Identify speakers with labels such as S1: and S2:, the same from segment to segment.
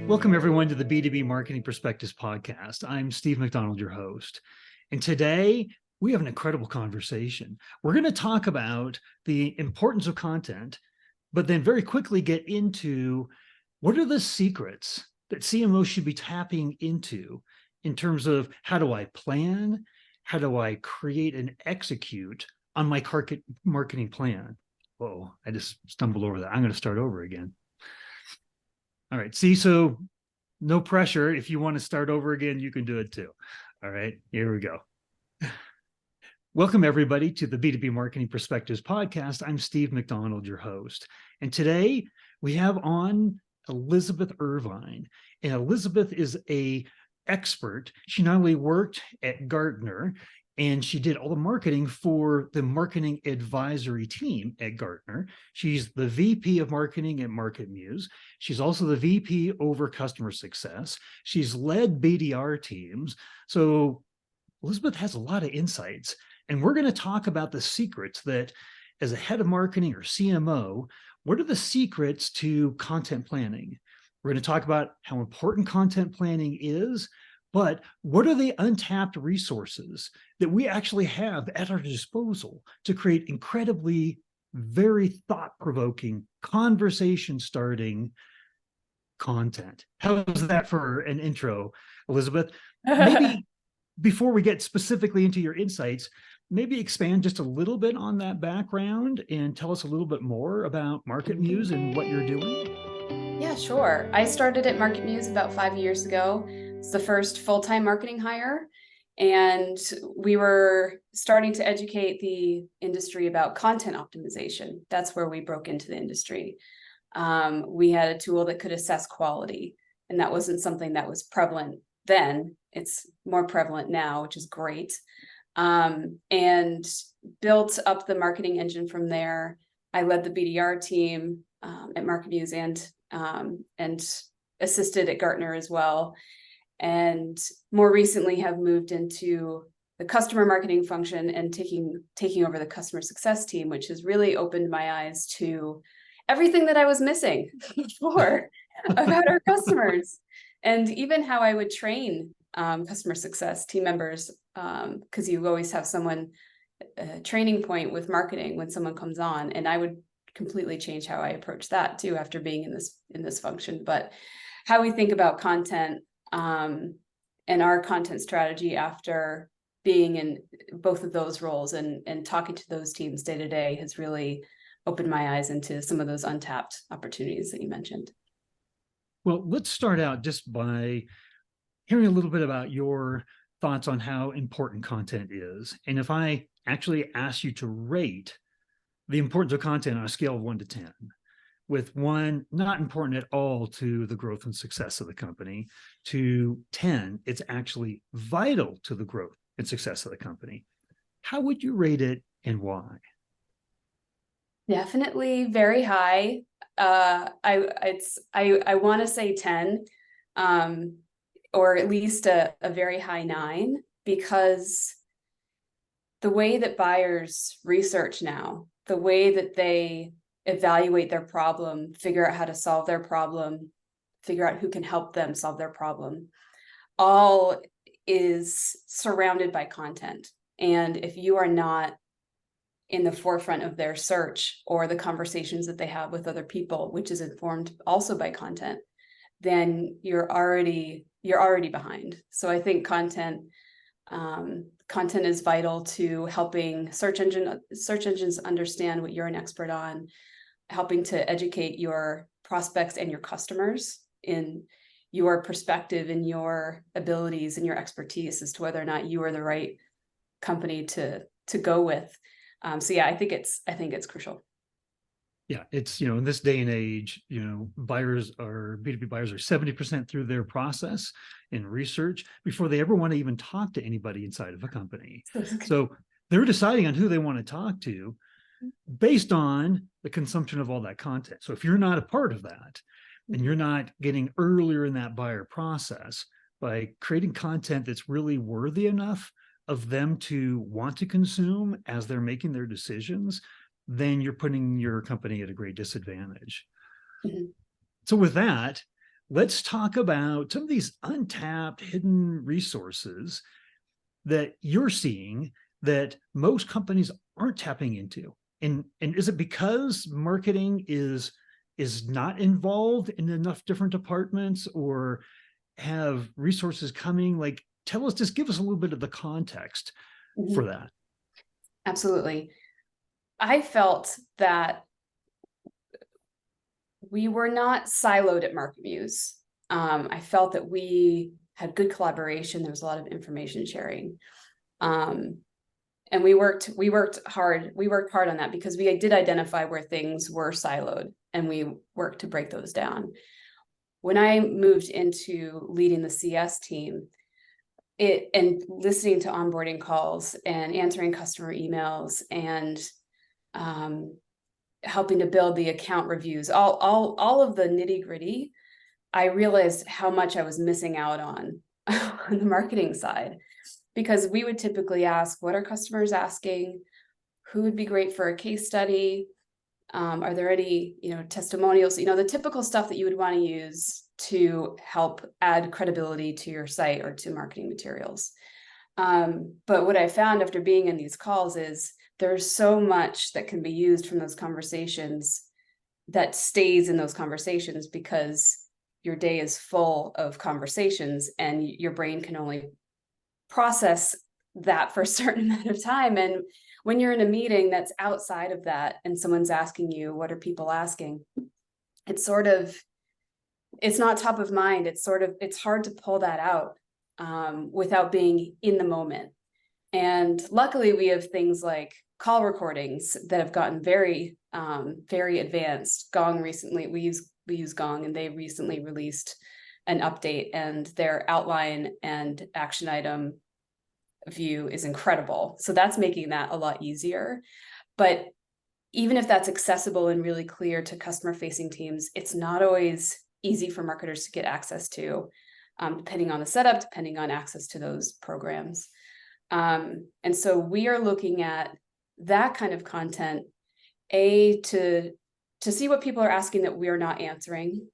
S1: Welcome, everyone, to the B2B Marketing Perspectives podcast. I'm Steve McDonald, your host. And today, we have an incredible conversation. We're going to talk about the importance of content, but then very quickly get into what are the secrets that CMOs should be tapping into in terms of how do I plan, how do I create and execute on my marketing plan. Whoa, I just stumbled over that. I'm going to start over again. All right. See, so no pressure. If you want to start over again, you can do it too. All right. Here we go. Welcome, everybody, to the B2B Marketing Perspectives podcast. I'm Steve McDonald, your host. And today we have on Elizabeth Irvine. And Elizabeth is an expert. She not only worked at Gartner, and she did all the marketing for the marketing advisory team at Gartner. She's the VP of marketing at MarketMuse. She's also the VP over customer success. She's led BDR teams. So Elizabeth has a lot of insights. And we're going to talk about the secrets that, as a head of marketing or CMO, what are the secrets to content planning? We're going to talk about how important content planning is, but what are the untapped resources that we actually have at our disposal to create incredibly, very thought-provoking, conversation-starting content? How is that for an intro, Elizabeth? Maybe before we get specifically into your insights, maybe expand just a little bit on that background and tell us a little bit more about MarketMuse and what you're doing.
S2: Yeah, sure. I started at MarketMuse about 5 years ago. It's the first full-time marketing hire. And we were starting to educate the industry about content optimization. That's where we broke into the industry. We had a tool that could assess quality, and that wasn't something that was prevalent then. It's more prevalent now, which is great. And built up the marketing engine from there. I led the BDR team at MarketMuse and assisted at Gartner as well. And more recently have moved into the customer marketing function and taking over the customer success team, which has really opened my eyes to everything that I was missing before about our customers, and even how I would train customer success team members, because you always have someone training point with marketing when someone comes on, and I would completely change how I approach that too after being in this function. But how we think about content and our content strategy after being in both of those roles and talking to those teams day to day has really opened my eyes into some of those untapped opportunities that you mentioned.
S1: Well, let's start out just by hearing a little bit about your thoughts on how important content is. And if I actually ask you to rate the importance of content on a scale of 1 to 10, with 1 not important at all to the growth and success of the company, to 10, it's actually vital to the growth and success of the company, how would you rate it and why?
S2: Definitely very high. I want to say 10, or at least a very high 9, because the way that buyers research now, the way that they evaluate their problem, figure out how to solve their problem, figure out who can help them solve their problem, all is surrounded by content. And if you are not in the forefront of their search or the conversations that they have with other people, which is informed also by content, then you're already behind. So I think content is vital to helping search engines understand what you're an expert on, helping to educate your prospects and your customers in your perspective and your abilities and your expertise as to whether or not you are the right company to go with. So yeah, I think it's crucial.
S1: Yeah, it's, in this day and age, B2B buyers are 70% through their process in research before they ever want to even talk to anybody inside of a company. So they're deciding on who they want to talk to based on the consumption of all that content. So if you're not a part of that, and you're not getting earlier in that buyer process by creating content that's really worthy enough of them to want to consume as they're making their decisions, then you're putting your company at a great disadvantage. Mm-hmm. So with that, let's talk about some of these untapped hidden resources that you're seeing that most companies aren't tapping into. And is it because marketing is not involved in enough different departments, or have resources coming? Like, tell us, just give us a little bit of the context for that.
S2: Absolutely. I felt that we were not siloed at MarketMuse. I felt that we had good collaboration. There was a lot of information sharing. And we worked hard. We worked hard on that because we did identify where things were siloed, and we worked to break those down. When I moved into leading the CS team, and listening to onboarding calls and answering customer emails and helping to build the account reviews, all of the nitty gritty, I realized how much I was missing out on on the marketing side, because we would typically ask, what are customers asking? Who would be great for a case study? Are there any, testimonials, the typical stuff that you would want to use to help add credibility to your site or to marketing materials. But what I found after being in these calls is there's so much that can be used from those conversations that stays in those conversations, because your day is full of conversations and your brain can only process that for a certain amount of time. And when you're in a meeting that's outside of that and someone's asking you, what are people asking? It's not top of mind. It's hard to pull that out without being in the moment. And luckily we have things like call recordings that have gotten very, very advanced. Gong recently, we use Gong, and they recently released an update, and their outline and action item view is incredible. So that's making that a lot easier. But even if that's accessible and really clear to customer facing teams, it's not always easy for marketers to get access to, depending on the setup, depending on access to those programs. And so we are looking at that kind of content, to see what people are asking that we're not answering.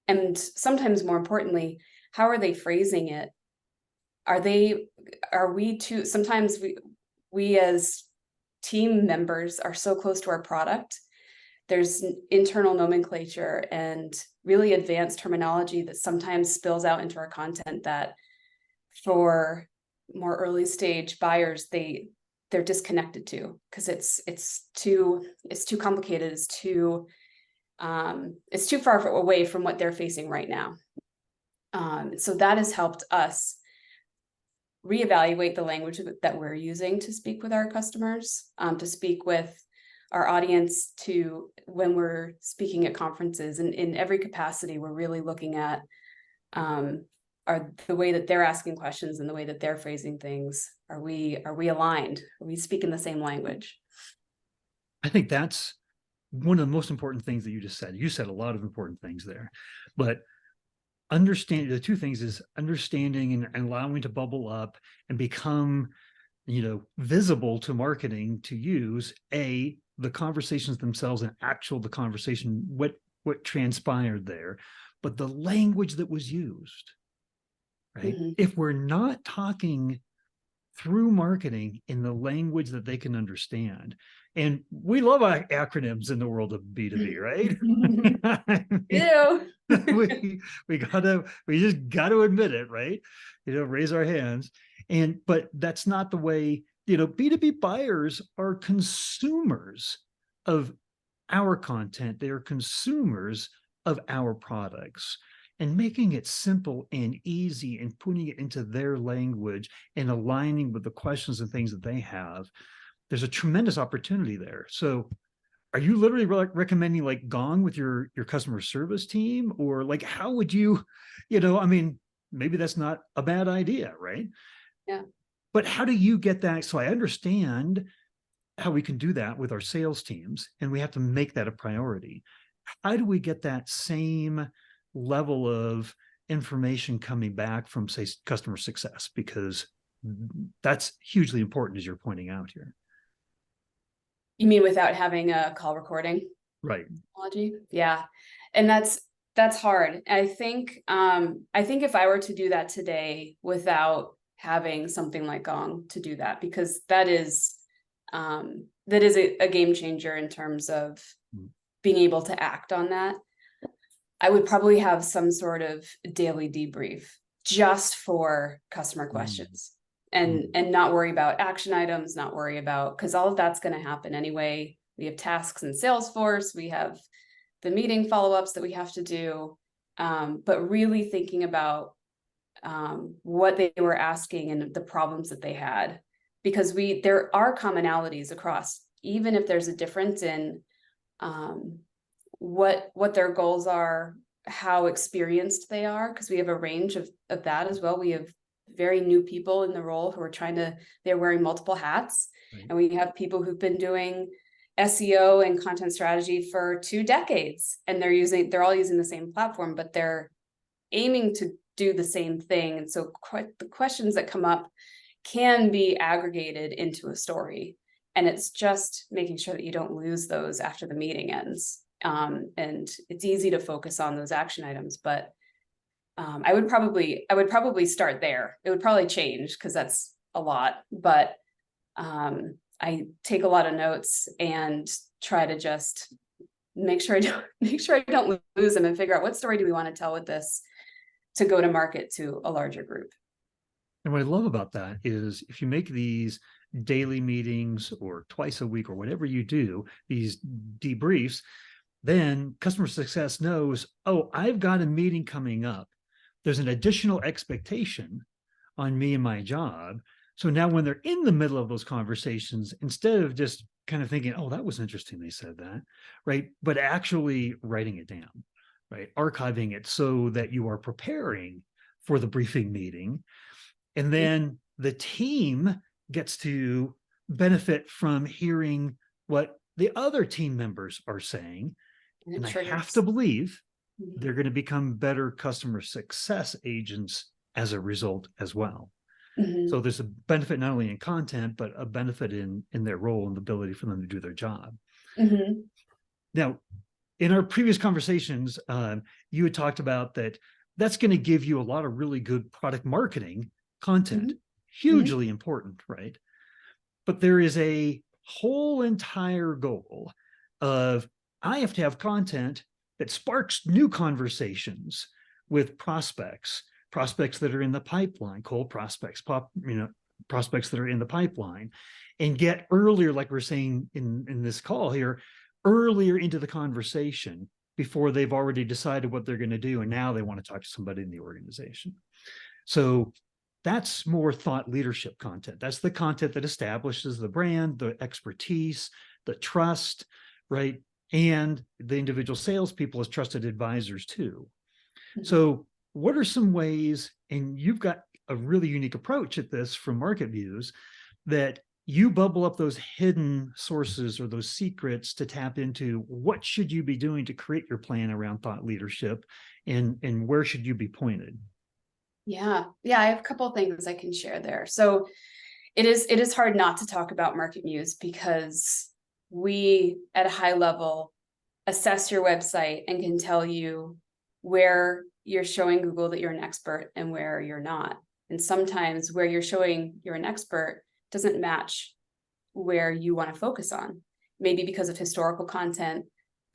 S2: And sometimes more importantly, how are they phrasing it? Sometimes we as team members are so close to our product. There's internal nomenclature and really advanced terminology that sometimes spills out into our content that for more early stage buyers, they're disconnected to, because it's too complicated. It's too far away from what they're facing right now. So that has helped us reevaluate the language that we're using to speak with our customers, to speak with our audience, to when we're speaking at conferences, and in every capacity, we're really looking at the way that they're asking questions and the way that they're phrasing things. Are we aligned? Are we speaking the same language?
S1: I think that's one of the most important things that you just said. You said a lot of important things there, but understanding the two things is understanding and allowing to bubble up and become, visible to marketing to use the conversations themselves and the conversation, what transpired there, but the language that was used, right? Mm-hmm. If we're not talking through marketing in the language that they can understand, and we love acronyms in the world of B2B, right? we just got to admit it, right? Raise our hands. But that's not the way, B2B buyers are consumers of our content. They are consumers of our products, and making it simple and easy and putting it into their language and aligning with the questions and things that they have. There's a tremendous opportunity there. So are you literally recommending like Gong with your customer service team, or like, how would you, maybe that's not a bad idea, right?
S2: Yeah.
S1: But how do you get that? So I understand how we can do that with our sales teams, and we have to make that a priority. How do we get that same level of information coming back from, say, customer success? Because that's hugely important, as you're pointing out here.
S2: You mean without having a call recording?
S1: Right.
S2: Technology? Yeah. And that's that's hard. I think if I were to do that today without having something like Gong to do that, because that is a game changer in terms of being able to act on that. I would probably have some sort of daily debrief just for customer questions and not worry about action items, not worry about, because all of that's going to happen anyway. We have tasks in Salesforce, we have the meeting follow-ups that we have to do, but really thinking about what they were asking and the problems that they had, because there are commonalities across, even if there's a difference in what their goals are, how experienced they are, because we have a range of that as well. We have very new people in the role who are they're wearing multiple hats. Right. And we have people who've been doing SEO and content strategy for 2 decades, and they're all using the same platform, but they're aiming to do the same thing. And so the questions that come up can be aggregated into a story. And it's just making sure that you don't lose those after the meeting ends. And it's easy to focus on those action items, but I would probably start there. It would probably change because that's a lot, but I take a lot of notes and try to just make sure I don't lose them and figure out what story do we want to tell with this to go to market to a larger group.
S1: And what I love about that is if you make these daily meetings or twice a week or whatever you do, these debriefs, then customer success knows, oh, I've got a meeting coming up. There's an additional expectation on me and my job. So now when they're in the middle of those conversations, instead of just kind of thinking, oh, that was interesting, they said that, right? But actually writing it down, right? Archiving it so that you are preparing for the briefing meeting. And then the team gets to benefit from hearing what the other team members are saying. And I have to believe they're going to become better customer success agents as a result as well. So there's a benefit not only in content, but a benefit in their role and the ability for them to do their job. Now, in our previous conversations, you had talked about that's going to give you a lot of really good product marketing content, hugely important, right? But there is a whole entire goal of I have to have content that sparks new conversations with prospects that are in the pipeline, cold prospects, prospects that are in the pipeline, and get earlier, like we're saying in this call here, earlier into the conversation before they've already decided what they're going to do, and now they want to talk to somebody in the organization. So that's more thought leadership content. That's the content that establishes the brand, the expertise, the trust, right? And the individual salespeople as trusted advisors too. So what are some ways, and you've got a really unique approach at this from MarketMuse, that you bubble up those hidden sources or those secrets to tap into? What should you be doing to create your plan around thought leadership, and where should you be pointed?
S2: Yeah, I have a couple of things I can share there. So it is hard not to talk about MarketMuse, because we at a high level assess your website and can tell you where you're showing Google that you're an expert and where you're not. And sometimes where you're showing you're an expert doesn't match where you want to focus on, maybe because of historical content,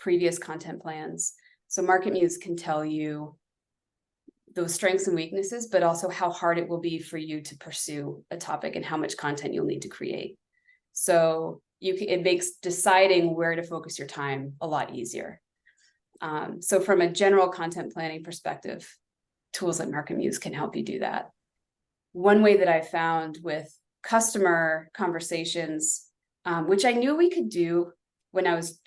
S2: previous content plans. So MarketMuse can tell you those strengths and weaknesses, but also how hard it will be for you to pursue a topic and how much content you'll need to create. So it makes deciding where to focus your time a lot easier. So from a general content planning perspective, tools like MarketMuse can help you do that. One way that I found with customer conversations, which I knew we could do when I was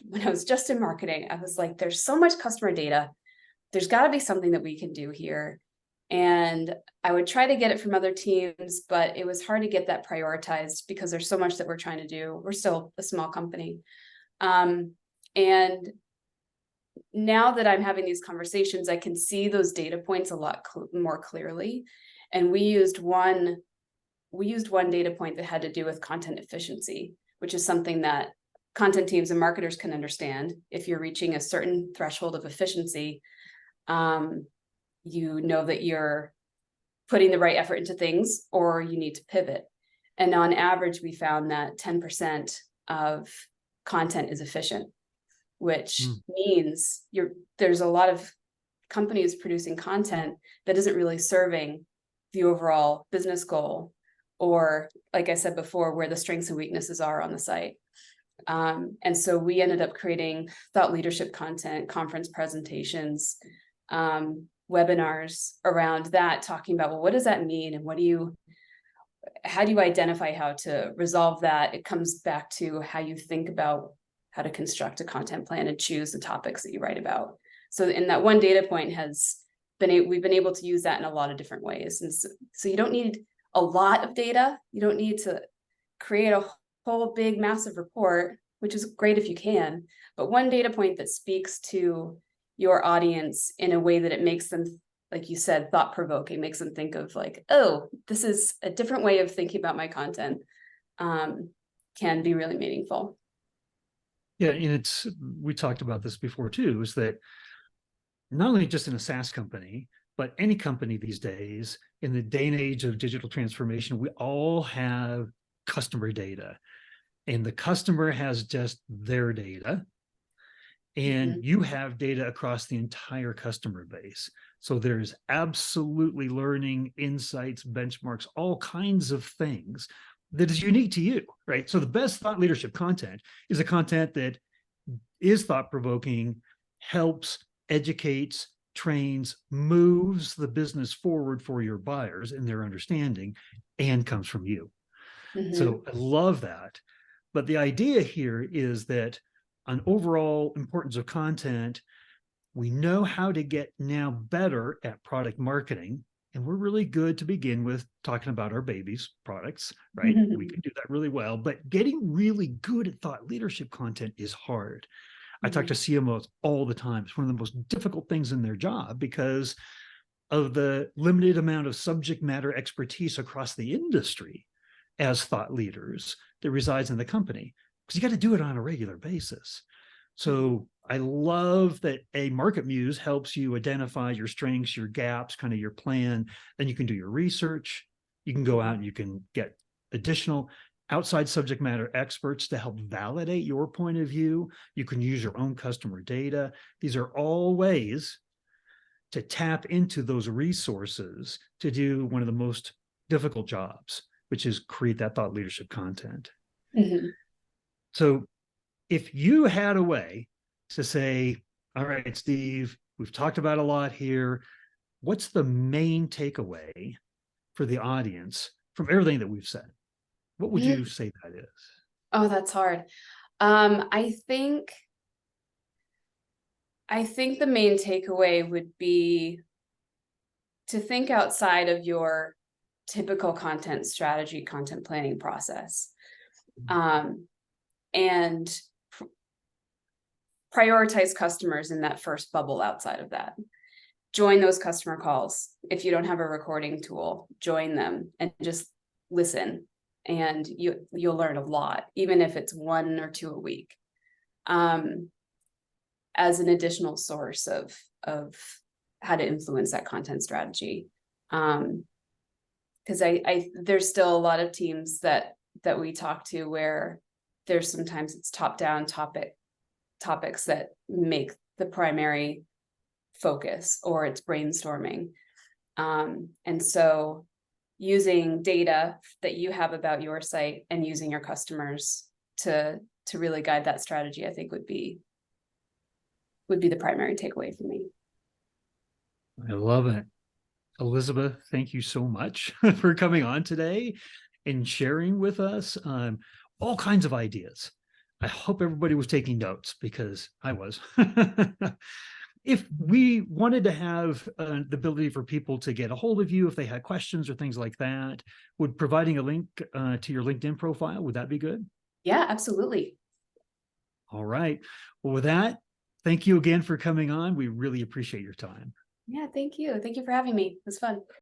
S2: just in marketing, I was like, there's so much customer data. There's got to be something that we can do here. And I would try to get it from other teams, but it was hard to get that prioritized because there's so much that we're trying to do. We're still a small company. And now that I'm having these conversations, I can see those data points a lot more clearly. And we used one data point that had to do with content efficiency, which is something that content teams and marketers can understand. If you're reaching a certain threshold of efficiency, You know that you're putting the right effort into things, or you need to pivot. And on average, we found that 10% of content is efficient, which means there's a lot of companies producing content that isn't really serving the overall business goal, or, like I said before, where the strengths and weaknesses are on the site. And so we ended up creating thought leadership content, conference presentations, webinars around that, talking about, well, what does that mean? And how do you identify how to resolve that? It comes back to how you think about how to construct a content plan and choose the topics that you write about. So in that one data point we've been able to use that in a lot of different ways. And so you don't need a lot of data. You don't need to create a whole big massive report, which is great if you can, but one data point that speaks to your audience in a way that it makes them, like you said, thought-provoking, makes them think of like, oh, this is a different way of thinking about my content, can be really meaningful.
S1: Yeah, and we talked about this before too, is that not only just in a SaaS company, but any company these days, in the day and age of digital transformation, we all have customer data, and the customer has just their data, and you have data across the entire customer base. So there's absolutely learning, insights, benchmarks, all kinds of things that is unique to you, right? So the best thought leadership content is a content that is thought-provoking, helps, educates, trains, moves the business forward for your buyers in their understanding, and comes from you. So I love that. But the idea here is that on overall importance of content, we know how to get now better at product marketing. And we're really good to begin with talking about our babies' products, right? We can do that really well, but getting really good at thought leadership content is hard. I talk to CMOs all the time. It's one of the most difficult things in their job because of the limited amount of subject matter expertise across the industry as thought leaders that resides in the company, because you got to do it on a regular basis. So I love that MarketMuse helps you identify your strengths, your gaps, kind of your plan. Then you can do your research. You can go out and you can get additional outside subject matter experts to help validate your point of view. You can use your own customer data. These are all ways to tap into those resources to do one of the most difficult jobs, which is create that thought leadership content. So if you had a way to say, all right, Steve, we've talked about a lot here. What's the main takeaway for the audience from everything that we've said? What would you say that is?
S2: Oh, that's hard. I think the main takeaway would be to think outside of your typical content strategy, content planning process, and prioritize customers in that first bubble outside of that. Join those customer calls. If you don't have a recording tool, join them and just listen. And you'll learn a lot, even if it's 1 or 2 a week, as an additional source of how to influence that content strategy. Because there's still a lot of teams that we talk to where there's sometimes it's top-down topics that make the primary focus, or it's brainstorming. And so using data that you have about your site and using your customers to really guide that strategy, I think would be the primary takeaway for me.
S1: I love it. Elizabeth, thank you so much for coming on today and sharing with us all kinds of ideas. I hope everybody was taking notes, because I was. If we wanted to have the ability for people to get a hold of you if they had questions or things like that, would providing a link to your LinkedIn profile, would that be good?
S2: Yeah, absolutely.
S1: All right. Well, with that, thank you again for coming on. We really appreciate your time.
S2: Yeah, thank you. Thank you for having me. It was fun.